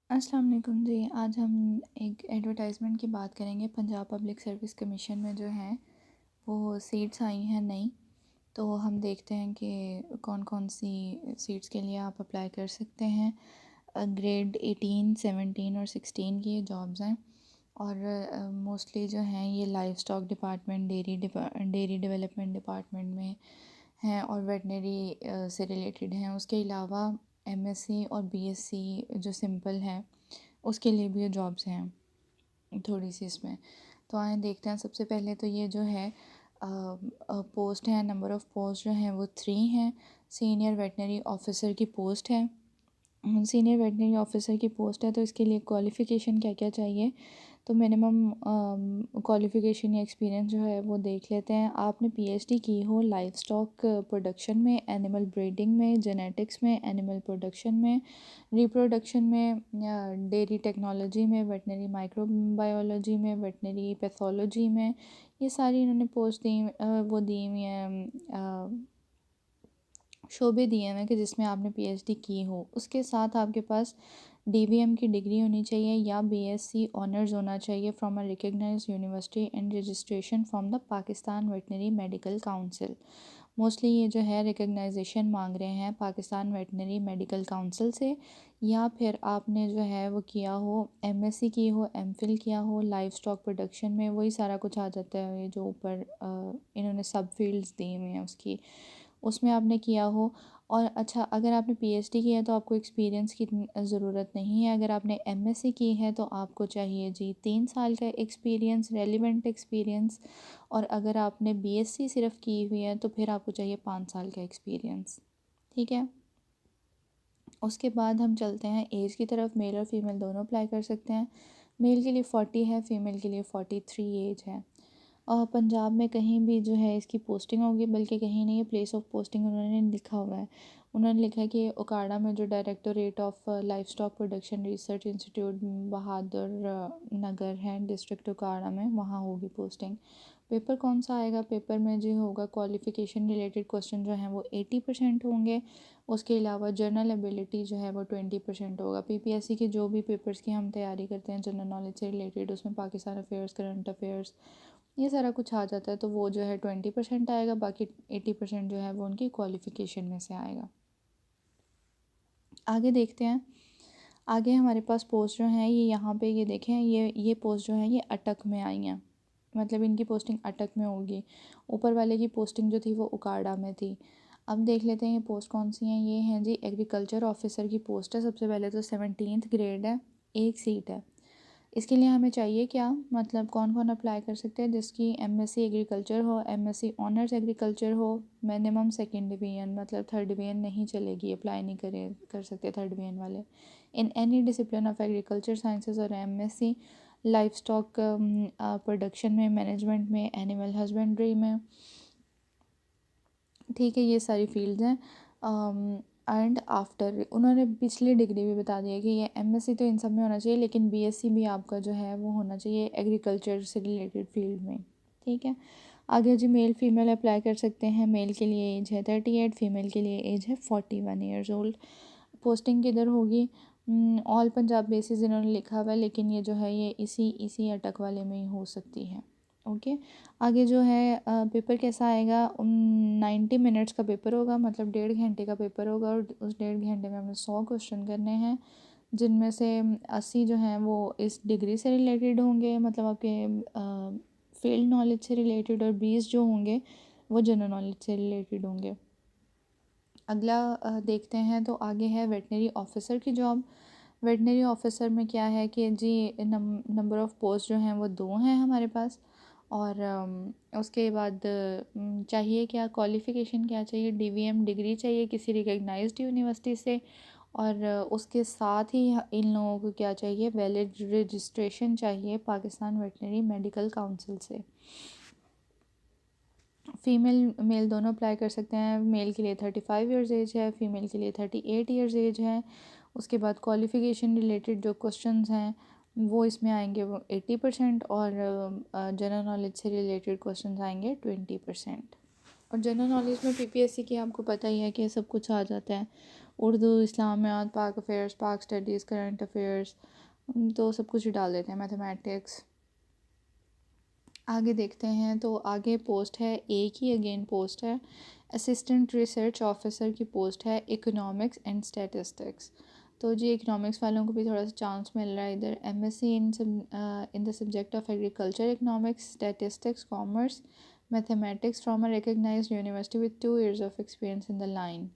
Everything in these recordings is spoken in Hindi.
अस्सलाम वालेकुम जी। आज हम एक एडवर्टाइज़मेंट की बात करेंगे। पंजाब पब्लिक सर्विस कमीशन में जो है वो सीट्स आई हैं नई। तो हम देखते हैं कि कौन कौन सी सीट्स के लिए आप अप्लाई कर सकते हैं। ग्रेड 18, 17 और 16 की ये जॉब्स हैं और मोस्टली जो हैं ये live stock department, dairy development department में हैं और वेटनरी से रिलेटेड हैं। उसके अलावा एमएससी और बीएससी जो सिंपल है उसके लिए भी ये जॉब्स हैं थोड़ी सी इसमें। तो आए देखते हैं। सबसे पहले तो ये जो है पोस्ट है, नंबर ऑफ़ पोस्ट जो हैं वो 3 हैं। सीनियर वेटनरी ऑफिसर की पोस्ट है। सीनियर वेटनरी ऑफिसर की पोस्ट है तो इसके लिए क्वालिफ़िकेशन क्या क्या चाहिए। तो मिनिमम क्वालिफ़िकेशन या एक्सपीरियंस जो है वो देख लेते हैं। आपने पीएचडी की हो लाइव स्टॉक प्रोडक्शन में, एनिमल ब्रीडिंग में, जेनेटिक्स में, एनिमल प्रोडक्शन में, रिप्रोडक्शन में, डेयरी टेक्नोलॉजी में, वेटनरी माइक्रोबायोलॉजी में, वेटनरी पैथोलॉजी में। ये सारी इन्होंने पोस्ट दी वो दी हुई हैं, शोबे दिए हुए हैं कि जिसमें आपने पीएचडी की हो। उसके साथ आपके पास डीवीएम की डिग्री होनी चाहिए या बीएससी ऑनर्स होना चाहिए from a recognised university and registration from the Pakistan veterinary medical council. Mostly ये जो है रिकग्नाइजेशन मांग रहे हैं पाकिस्तान वेटनरी मेडिकल काउंसिल से, या फिर आपने जो है वो किया हो, एमएससी की हो, एमफिल किया हो लाइव स्टॉक प्रोडक्शन में। वही सारा कुछ आ जाता है ये जो ऊपर इन्होंने सब फील्ड्स दी हुई हैं उसकी, उसमें आपने किया हो। और अच्छा, अगर आपने पीएचडी की है तो आपको एक्सपीरियंस की ज़रूरत नहीं है। अगर आपने एमएससी की है तो आपको चाहिए जी 3 साल का एक्सपीरियंस, रेलिवेंट एक्सपीरियंस। और अगर आपने बीएससी सिर्फ की हुई है तो फिर आपको चाहिए 5 साल का एक्सपीरियंस। ठीक है। उसके बाद हम चलते हैं एज की तरफ। मेल और फीमेल दोनों अप्लाई कर सकते हैं। मेल के लिए 40 है, फीमेल के लिए 43 एज है। और पंजाब में कहीं भी जो है इसकी पोस्टिंग होगी, बल्कि कहीं नहीं है, प्लेस ऑफ पोस्टिंग उन्होंने लिखा हुआ है। उन्होंने लिखा है कि ओकाड़ा में जो directorate of livestock production research institute Bahadurnagar है, डिस्ट्रिक्ट ओकाड़ा में, वहाँ होगी पोस्टिंग। पेपर कौन सा आएगा? पेपर में जो होगा क्वालिफ़िकेशन रिलेटेड क्वेश्चन जो हैं वो 80% होंगे। उसके अलावा जर्नल एबिलिटी जो है वो 20% होगा। पीपीएससी के जो भी पेपर्स की हम तैयारी करते हैं जनरल नॉलेज से रिलेटेड, उसमें पाकिस्तान अफेयर्स, करंट अफेयर्स, ये सारा कुछ आ जाता है। तो वो जो है 20% आएगा, बाकी 80% जो है वो उनकी क्वालिफ़िकेशन में से आएगा। आगे देखते हैं। आगे हमारे पास पोस्ट जो हैं ये यहाँ पे ये देखें, ये पोस्ट जो है ये अटक में आई हैं, मतलब इनकी पोस्टिंग अटक में होगी। ऊपर वाले की पोस्टिंग जो थी वो उकाड़ा में थी। अब देख लेते हैं ये पोस्ट कौन सी हैं। ये हैं जी एग्रीकल्चर ऑफिसर की पोस्ट है। सबसे पहले तो 17th ग्रेड है, एक सीट है। इसके लिए हमें चाहिए क्या, मतलब कौन कौन अप्लाई कर सकते हैं? जिसकी एमएससी एग्रीकल्चर हो, एमएससी ऑनर्स एग्रीकल्चर हो, मिनिमम सेकंड डिवीजन, मतलब थर्ड डिवीजन नहीं चलेगी, अप्लाई नहीं कर सकते थर्ड डिवीजन वाले। In any discipline of agriculture sciences और एमएससी लाइफ स्टॉक प्रोडक्शन में, मैनेजमेंट में, एनिमल हस्बेंड्री में। ठीक है, ये सारी फील्ड्स हैं। एंड आफ्टर उन्होंने पिछली डिग्री भी बता दिया कि ये एमएससी तो इन सब में होना चाहिए, लेकिन बीएससी भी आपका जो है वो होना चाहिए एग्रीकल्चर से रिलेटेड फील्ड में। ठीक है। आगे जी मेल फीमेल अप्लाई कर सकते हैं। मेल के लिए एज है 38, फीमेल के लिए एज है 41 ईयर्स ओल्ड। पोस्टिंग किधर होगी? ऑल पंजाब बेसिस इन्होंने लिखा हुआ है, लेकिन ये जो है ये इसी अटक वाले में ही हो सकती है। ओके। आगे जो है पेपर कैसा आएगा? 90 मिनट्स का पेपर होगा, मतलब 1.5 घंटे का पेपर होगा। और उस 1.5 घंटे में हमने 100 क्वेश्चन करने हैं, जिनमें से 80 जो हैं वो इस डिग्री से रिलेटेड होंगे, मतलब आपके फील्ड नॉलेज से रिलेटेड, और 20 जो होंगे वो जनरल नॉलेज से रिलेटेड होंगे। अगला देखते हैं। तो आगे है वेटनरी ऑफिसर की जॉब। वेटनरी ऑफिसर में क्या है कि जी नंबर ऑफ़ पोस्ट जो हैं वो 2 हैं हमारे पास। और उसके बाद चाहिए क्या, क्वालिफ़िकेशन क्या चाहिए? डीवीएम डिग्री चाहिए किसी रिकग्नाइज्ड यूनिवर्सिटी से। और उसके साथ ही इन लोगों को क्या चाहिए? वैलिड रजिस्ट्रेशन चाहिए पाकिस्तान वेटनरी मेडिकल काउंसिल से। फ़ीमेल मेल दोनों अप्लाई कर सकते हैं। मेल के लिए 35 ईयर्स एज है, फ़ीमेल के लिए 38 ईयर्स एज है। उसके बाद क्वालिफ़िकेशन रिलेटेड जो क्वेश्चंस हैं वो इसमें आएंगे वो 80%, और जनरल नॉलेज से रिलेटेड क्वेश्चंस आएंगे 20%। और जनरल नॉलेज में पीपीएससी की आपको पता ही है कि सब कुछ आ जाता है। उर्दू, इस्लामियात, पाक अफेयर्स, पाक स्टडीज़, करंट अफेयर्स, तो सब कुछ ही डाल देते हैं, मैथमेटिक्स। आगे देखते हैं तो आगे पोस्ट है, एक ही अगेन पोस्ट है, असिस्टेंट रिसर्च ऑफिसर की पोस्ट है, इकोनॉमिक्स एंड स्टैटिस्टिक्स। तो जी इकोनॉमिक्स वालों को भी थोड़ा सा चांस मिल रहा है इधर। MSc in the subject of agriculture economics, statistics, commerce, mathematics from a recognised university with 2 years of experience in the line.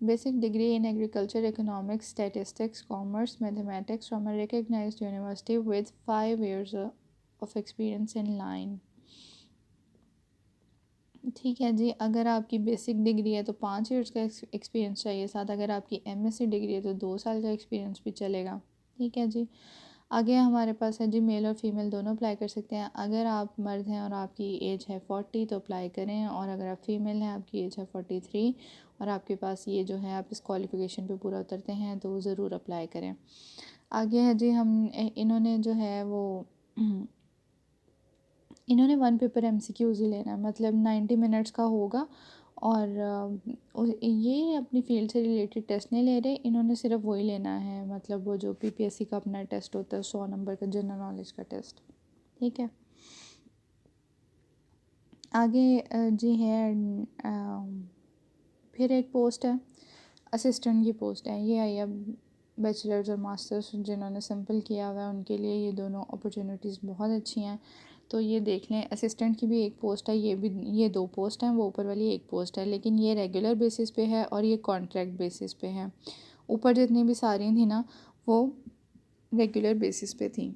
Basic degree in agriculture economics, statistics, commerce, mathematics from a recognized university with 5 years of experience in line. ठीक है जी, अगर आपकी बेसिक डिग्री है तो 5 ईयर्स का एक्सपीरियंस चाहिए साथ, अगर आपकी एमएससी डिग्री है तो 2 साल का एक्सपीरियंस भी चलेगा। ठीक है जी। आगे हमारे पास है जी मेल और फीमेल दोनों अप्लाई कर सकते हैं। अगर आप मर्द हैं और आपकी एज है 40 तो अप्लाई करें, और अगर आप फीमेल हैं, आपकी एज है 43 और आपके पास ये जो है आप इस क्वालिफ़िकेशन पे पूरा उतरते हैं तो ज़रूर अप्लाई करें। आगे है जी हम इन्होंने जो है वो इन्होंने 1 पेपर एमसीक्यूज़ ही लेना है, मतलब 90 मिनट्स का होगा। और ये अपनी फील्ड से रिलेटेड टेस्ट नहीं ले रहे, इन्होंने सिर्फ वही लेना है, मतलब वो जो पीपीएससी का अपना टेस्ट होता है 100 नंबर का जनरल नॉलेज का टेस्ट। ठीक है। आगे जी है फिर एक पोस्ट है, असिस्टेंट की पोस्ट है। ये आई अब बैचलर्स और मास्टर्स जिन्होंने सिंपल किया हुआ है उनके लिए ये दोनों अपॉर्चुनिटीज़ बहुत अच्छी हैं। तो ये देख लें, असिस्टेंट की भी एक पोस्ट है, ये 2 पोस्ट हैं, वो ऊपर वाली एक पोस्ट है, लेकिन ये रेगुलर बेसिस पे है और ये कॉन्ट्रैक्ट बेसिस पे है। ऊपर जितनी भी सारी थी ना वो रेगुलर बेसिस पे थी,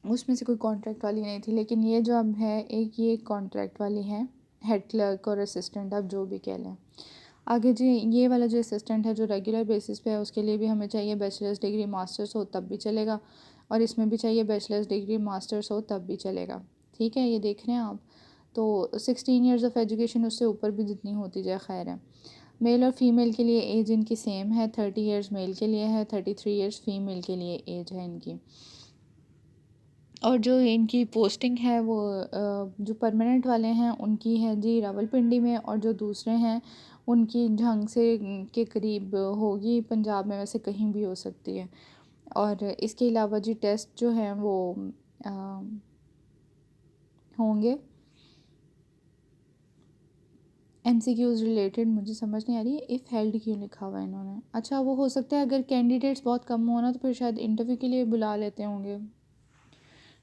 उसमें से कोई कॉन्ट्रैक्ट वाली नहीं थी, लेकिन ये जो अब है एक ये कॉन्ट्रैक्ट वाली है, हेड क्लर्क और असिस्टेंट आप जो भी कह लें। आगे जी ये वाला जो असिस्टेंट है जो रेगुलर बेसिस पे है उसके लिए भी हमें चाहिए बैचलर्स डिग्री मास्टर्स हो तब भी चलेगा, और इसमें भी चाहिए बैचलर्स डिग्री मास्टर्स हो तब भी चलेगा। ठीक है, ये देख रहे हैं आप। तो 16 ईयर्स ऑफ एजुकेशन, उससे ऊपर भी जितनी होती जाए खैर है। मेल और फीमेल के लिए एज इनकी सेम है, 30 ईयर्स मेल के लिए है, 33 ईयर्स फीमेल के लिए एज है इनकी। और जो इनकी पोस्टिंग है वो जो परमानेंट वाले हैं उनकी है जी रावलपिंडी में, और जो दूसरे हैं उनकी ढंग से के करीब होगी, पंजाब में वैसे कहीं भी हो सकती है। और इसके अलावा जी टेस्ट जो हैं वो अ, होंगे एमसीक्यूज़ रिलेटेड। मुझे समझ नहीं आ रही इफ़ हेल्ड क्यों लिखा हुआ है इन्होंने। अच्छा, वो हो सकता है अगर कैंडिडेट्स बहुत कम हो ना तो फिर शायद इंटरव्यू के लिए बुला लेते होंगे,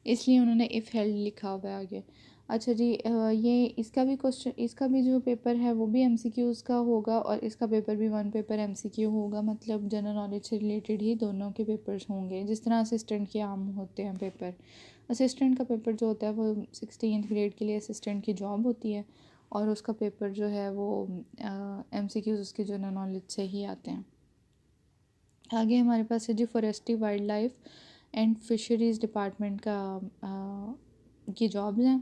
इसलिए उन्होंने इफ़ हेल्ड लिखा हुआ है आगे। अच्छा जी, ये इसका भी क्वेश्चन, इसका भी जो पेपर है वो भी एमसीक्यूज़ का होगा, और इसका पेपर भी 1 पेपर एमसीक्यू होगा, मतलब जनरल नॉलेज से रिलेटेड ही दोनों के पेपर्स होंगे, जिस तरह असिस्टेंट के आम होते हैं पेपर। असिस्टेंट का पेपर जो होता है वो 16th ग्रेड के लिए असिस्टेंट की जॉब होती है, और उसका पेपर जो है वो एमसीक्यूज़ उसके जनरल नॉलेज से ही आते हैं। आगे हमारे पास है जी forestry, wildlife and fisheries department की जॉब्स हैं।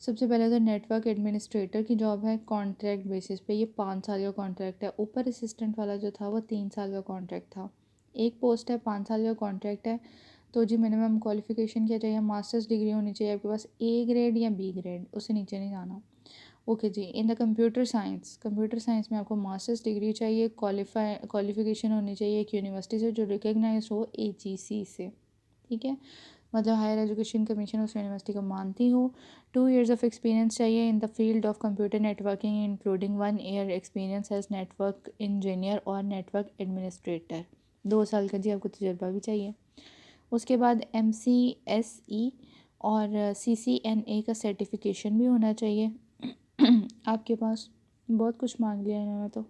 सबसे पहले तो नेटवर्क एडमिनिस्ट्रेटर की जॉब है, कॉन्ट्रैक्ट बेसिस पे, ये 5 साल का कॉन्ट्रैक्ट है। ऊपर असिस्टेंट वाला जो था वो 3 साल का कॉन्ट्रैक्ट था। एक पोस्ट है, 5 साल का कॉन्ट्रैक्ट है। तो जी मिनिमम क्वालिफ़िकेशन क्या चाहिए, मास्टर्स डिग्री होनी चाहिए आपके पास, ए ग्रेड या बी ग्रेड, उससे नीचे नहीं जाना। ओके जी, इन द कंप्यूटर साइंस में आपको मास्टर्स डिग्री चाहिए, क्वालिफ़िकेशन होनी चाहिए एक यूनिवर्सिटी से जो रिकग्नाइज हो एजीसी से। ठीक है, मतलब हायर एजुकेशन कमीशन उस यूनिवर्सिटी को मानती हो। 2 years ऑफ एक्सपीरियंस चाहिए in the field of computer networking including 1 year experience as network engineer और नेटवर्क एडमिनिस्ट्रेटर। 2 साल का जी आपको तजुर्बा भी चाहिए। उसके बाद MCSE और CCNA का सर्टिफिकेशन भी होना चाहिए आपके पास। बहुत कुछ मांग लिया इन्होंने तो।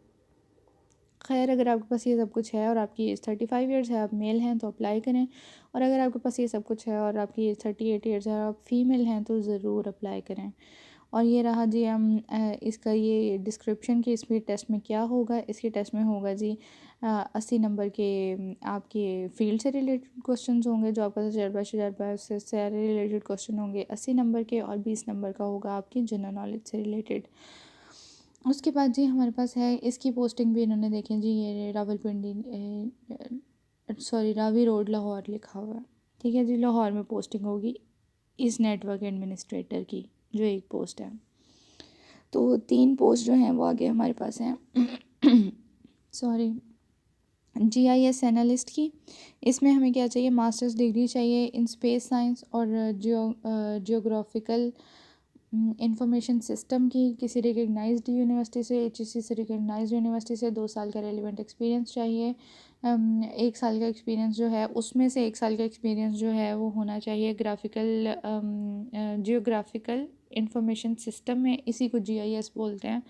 खैर, अगर आपके पास ये सब कुछ है और आपकी एज 35 ईयर्स है, आप मेल हैं तो अप्लाई करें, और अगर आपके पास ये सब कुछ है और आपकी एज 38 ईयर्स है और आप फीमेल हैं तो ज़रूर अप्लाई करें। और ये रहा जी हम इसका ये डिस्क्रिप्शन की इसमें टेस्ट में क्या होगा। इसके टेस्ट में होगा जी 80 नंबर के आपके फील्ड से रिलेटेड क्वेश्चंस होंगे, जो आपका तजर्बा उससे सारे रिलेटेड क्वेश्चन होंगे 80 नंबर के, और 20 नंबर का होगा आपकी जनरल नॉलेज से रिलेटेड। उसके बाद जी हमारे पास है इसकी पोस्टिंग भी इन्होंने देखें जी, ये रावलपिंडी सॉरी रावी रोड लाहौर लिखा हुआ है। ठीक है जी, लाहौर में पोस्टिंग होगी इस नेटवर्क एडमिनिस्ट्रेटर की, जो एक पोस्ट है। तो 3 पोस्ट जो हैं वो आगे हमारे पास हैं सॉरी GIS एनालिस्ट की। इसमें हमें क्या चाहिए, मास्टर्स डिग्री चाहिए इन स्पेस साइंस और जियोग्राफिकल इंफॉर्मेशन सिस्टम की, किसी रिकग्नाइज्ड यूनिवर्सिटी से, HEC से रिकग्नाइज्ड यूनिवर्सिटी से 2 साल का रेलिवेंट एक्सपीरियंस चाहिए। 1 साल का एक्सपीरियंस जो है उसमें से 1 साल का एक्सपीरियंस जो है वो होना चाहिए जियोग्राफिकल इंफॉर्मेशन सिस्टम में, इसी को GIS बोलते हैं।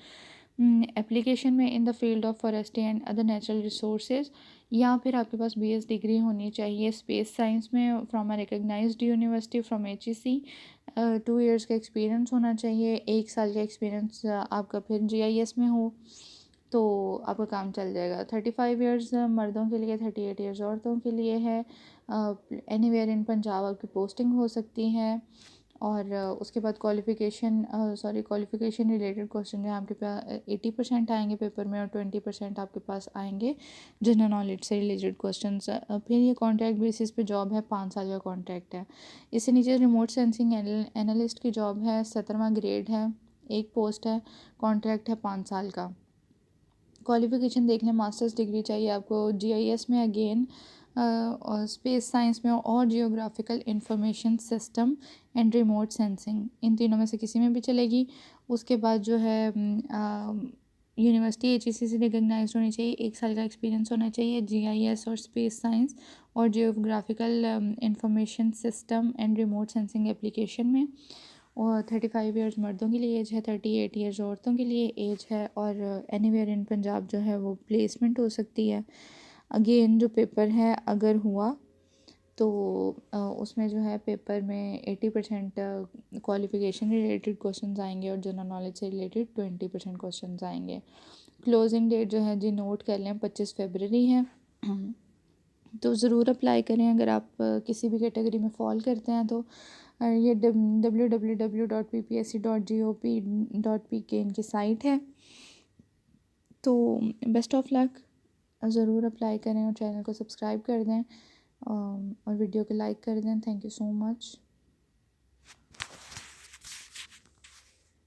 एप्लीकेशन में in the field of forestry and other natural resources, या फिर आपके पास BS डिग्री होनी चाहिए स्पेस साइंस में from a recognised university from HEC। 2 years का एक्सपीरियंस होना चाहिए। 1 साल का एक्सपीरियंस आपका फिर GIS में हो तो आपका काम चल जाएगा। 35 इयर्स मर्दों के लिए, 38 इयर्स औरतों के लिए है। एनीवेयर इन पंजाब आपकी पोस्टिंग हो सकती है। और उसके बाद क्वालिफ़िकेशन रिलेटेड क्वेश्चन जो आपके पास 80% आएंगे पेपर में, और 20% आपके पास आएंगे जनरल नॉलेज से रिलेटेड क्वेश्चन। फिर ये कॉन्ट्रैक्ट बेसिस पे जॉब है, 5 साल का कॉन्ट्रैक्ट है। इससे नीचे रिमोट सेंसिंग एनालिस्ट की जॉब है, 17वां ग्रेड है, एक पोस्ट है, कॉन्ट्रैक्ट है 5 साल का। क्वालिफ़िकेशन देख लें, मास्टर्स डिग्री चाहिए आपको GIS में अगेन, और स्पेस साइंस में, और geographical information system and remote sensing, इन तीनों में से किसी में भी चलेगी। उसके बाद जो है यूनिवर्सिटी HEC से रिकग्नाइज होनी चाहिए, 1 साल का एक्सपीरियंस होना चाहिए GIS और स्पेस साइंस और geographical information system and remote sensing application में। और 35 इयर्स मर्दों के लिए एज है, 38 इयर्स औरतों के लिए एज है। और एनीवेयर इन पंजाब जो है वो प्लेसमेंट हो सकती है। अगेन जो पेपर है अगर हुआ तो उसमें जो है पेपर में 80% क्वालिफ़िकेशन रिलेटेड क्वेश्चंस आएंगे और जनरल नॉलेज से रिलेटेड 20% क्वेश्चंस आएंगे। क्लोजिंग डेट जो है जी नोट कर लें, 25 फरवरी है। तो ज़रूर अप्लाई करें अगर आप किसी भी कैटेगरी में फॉल करते हैं तो। ये www.ppsc.gop.pk इनकी साइट है। तो बेस्ट ऑफ लक, ज़रूर अप्लाई करें और चैनल को सब्सक्राइब कर दें और वीडियो को लाइक कर दें। Thank you so much.